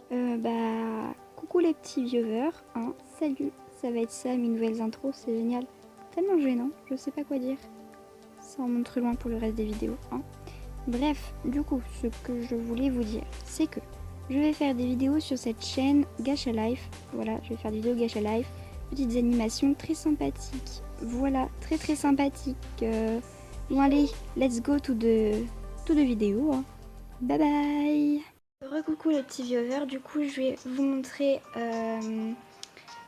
Coucou les petits viewers, hein, salut, ça va être ça mes nouvelles intros, c'est génial. Tellement gênant, je sais pas quoi dire. Ça en montre loin pour le reste des vidéos, hein. Bref, du coup, ce que je voulais vous dire, c'est que je vais faire des vidéos sur cette chaîne Gacha Life. Voilà, je vais faire des vidéos Gacha Life, petites animations très sympathiques. Voilà, très très sympathiques. Bon allez, let's go to the vidéo, hein. Bye bye. Recoucou les petits viewers, du coup je vais vous montrer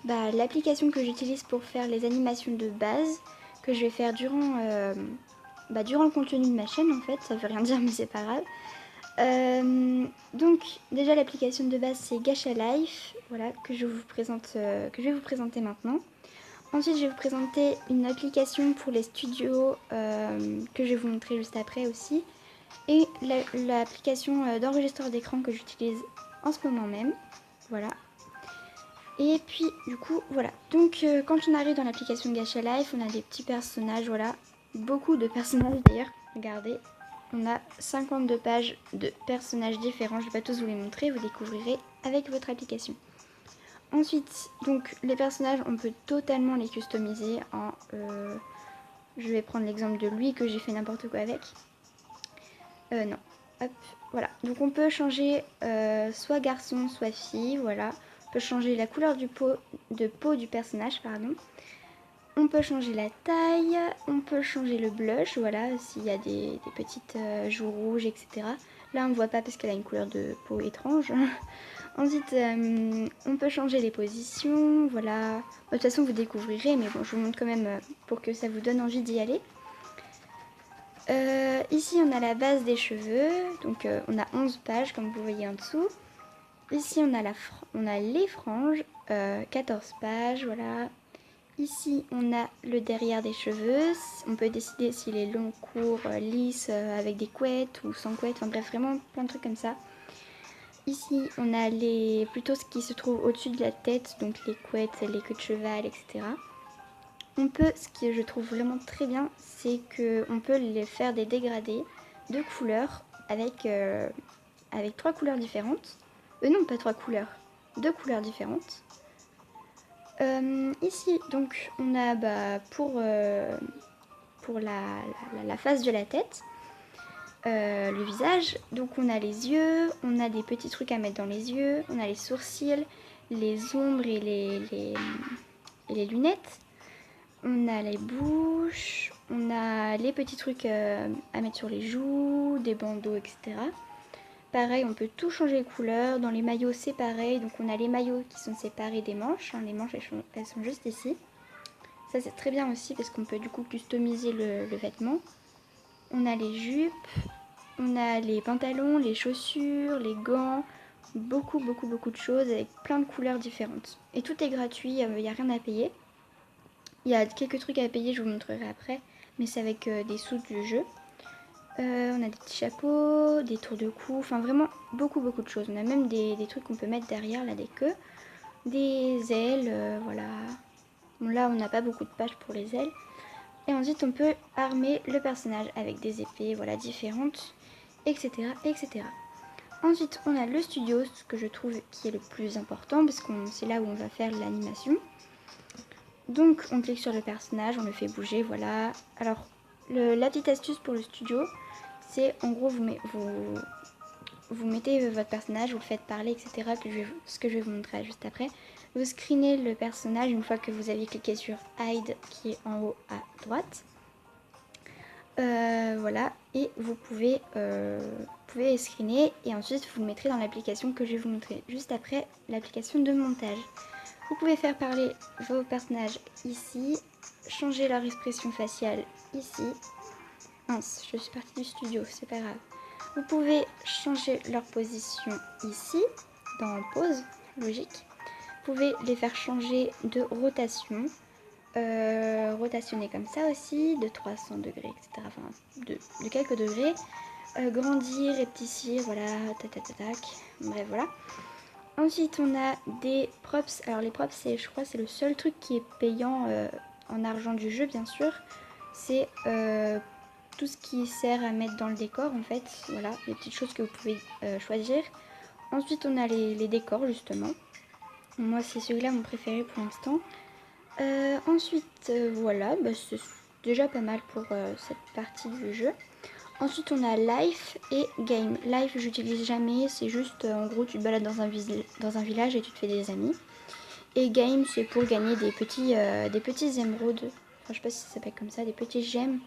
l'application que j'utilise pour faire les animations de base que je vais faire durant le contenu de ma chaîne en fait, ça veut rien dire mais c'est pas grave. Donc déjà l'application de base c'est Gacha Life, voilà, que je vais vous présenter maintenant. Ensuite je vais vous présenter une application pour les studios que je vais vous montrer juste après aussi. Et l'application d'enregistreur d'écran que j'utilise en ce moment même. Voilà. Et puis du coup voilà. Donc quand on arrive dans l'application Gacha Life, on a des petits personnages, voilà. Beaucoup de personnages d'ailleurs. Regardez. On a 52 pages de personnages différents. Je ne vais pas tous vous les montrer, vous découvrirez avec votre application. Ensuite, donc les personnages, on peut totalement les customiser. Je vais prendre l'exemple de lui que j'ai fait n'importe quoi avec. Non. Hop, voilà. Donc on peut changer soit garçon, soit fille, voilà. On peut changer la couleur de peau du personnage, pardon. On peut changer la taille, on peut changer le blush, voilà, s'il y a des petites joues rouges, etc. Là on ne voit pas parce qu'elle a une couleur de peau étrange. Ensuite, on peut changer les positions, voilà. De toute façon vous découvrirez, mais bon, je vous montre quand même pour que ça vous donne envie d'y aller. Ici on a la base des cheveux, donc on a 11 pages comme vous voyez en dessous. Ici on a les franges, 14 pages, voilà. Ici on a le derrière des cheveux, on peut décider s'il est long, court, lisse, avec des couettes ou sans couettes, enfin bref vraiment plein de trucs comme ça. Ici on a plutôt ce qui se trouve au-dessus de la tête, donc les couettes, les queues de cheval, etc. Ce que je trouve vraiment très bien, c'est qu'on peut les faire des dégradés de couleurs avec 3 couleurs différentes. Non, pas 3 couleurs, 2 couleurs différentes. Ici, donc, on a pour la face de la tête, le visage. Donc, on a les yeux, on a des petits trucs à mettre dans les yeux, on a les sourcils, les ombres et les lunettes. On a les bouches, on a les petits trucs à mettre sur les joues, des bandeaux, etc. Pareil, on peut tout changer de couleur. Dans les maillots, c'est pareil. Donc on a les maillots qui sont séparés des manches. Les manches, elles sont juste ici. Ça, c'est très bien aussi parce qu'on peut du coup customiser le vêtement. On a les jupes, on a les pantalons, les chaussures, les gants. Beaucoup de choses avec plein de couleurs différentes. Et tout est gratuit, il n'y a rien à payer. Il y a quelques trucs à payer, je vous montrerai après, mais c'est avec des sous du jeu. On a des petits chapeaux, des tours de cou, enfin vraiment beaucoup de choses. On a même des trucs qu'on peut mettre derrière, là, des queues, des ailes, voilà. Bon, là, on n'a pas beaucoup de pages pour les ailes. Et ensuite, on peut armer le personnage avec des épées, voilà, différentes, etc., etc. Ensuite, on a le studio, ce que je trouve qui est le plus important, parce que c'est là où on va faire l'animation. Donc on clique sur le personnage, on le fait bouger, voilà. Alors la petite astuce pour le studio, c'est en gros vous mettez votre personnage, vous le faites parler, etc. Ce que je vais vous montrer juste après. Vous screenez le personnage une fois que vous avez cliqué sur Hide qui est en haut à droite. Voilà, et vous pouvez screener et ensuite vous le mettrez dans l'application que je vais vous montrer juste après, l'application de montage. Vous pouvez faire parler vos personnages ici, changer leur expression faciale ici. Mince, je suis partie du studio, c'est pas grave. Vous pouvez changer leur position ici, dans pause, logique. Vous pouvez les faire changer de rotation, rotationner comme ça aussi, de 300 degrés, etc. Enfin, de quelques degrés. Grandir, épaissir, voilà, tac, tac, tac, tac. Bref, voilà. Ensuite, on a des props. Alors les props, je crois, c'est le seul truc qui est payant en argent du jeu, bien sûr. C'est tout ce qui sert à mettre dans le décor, en fait. Voilà, les petites choses que vous pouvez choisir. Ensuite on a les décors justement. Moi c'est celui-là mon préféré pour l'instant. Ensuite voilà, bah, c'est déjà pas mal pour cette partie du jeu. Ensuite on a Life et Game. Life j'utilise jamais, c'est juste en gros tu te balades dans un village et tu te fais des amis. Et Game c'est pour gagner des petits émeraudes. Enfin je sais pas si ça s'appelle comme ça, des petits gemmes.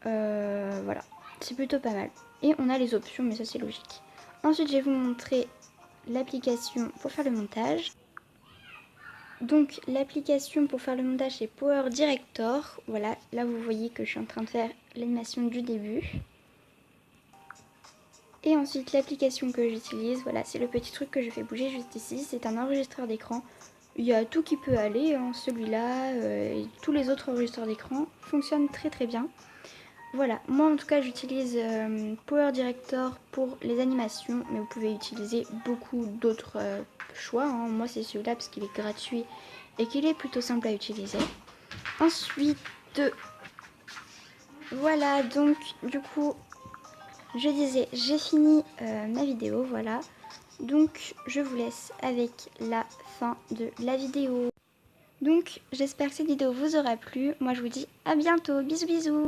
Voilà, c'est plutôt pas mal. Et on a les options mais ça c'est logique. Ensuite je vais vous montrer l'application pour faire le montage. Donc l'application pour faire le montage c'est Power Director. Voilà, là vous voyez que je suis en train de faire l'animation du début. Et ensuite l'application que j'utilise, voilà, c'est le petit truc que je fais bouger juste ici. C'est un enregistreur d'écran. Il y a tout qui peut aller, hein, celui-là et tous les autres enregistreurs d'écran fonctionnent très très bien. Voilà, moi en tout cas j'utilise Power Director pour les animations, mais vous pouvez utiliser beaucoup d'autres choix, hein. Moi c'est celui-là parce qu'il est gratuit et qu'il est plutôt simple à utiliser. Ensuite, voilà, donc du coup, je disais, j'ai fini ma vidéo, voilà. Donc je vous laisse avec la fin de la vidéo. Donc j'espère que cette vidéo vous aura plu. Moi je vous dis à bientôt, bisous bisous.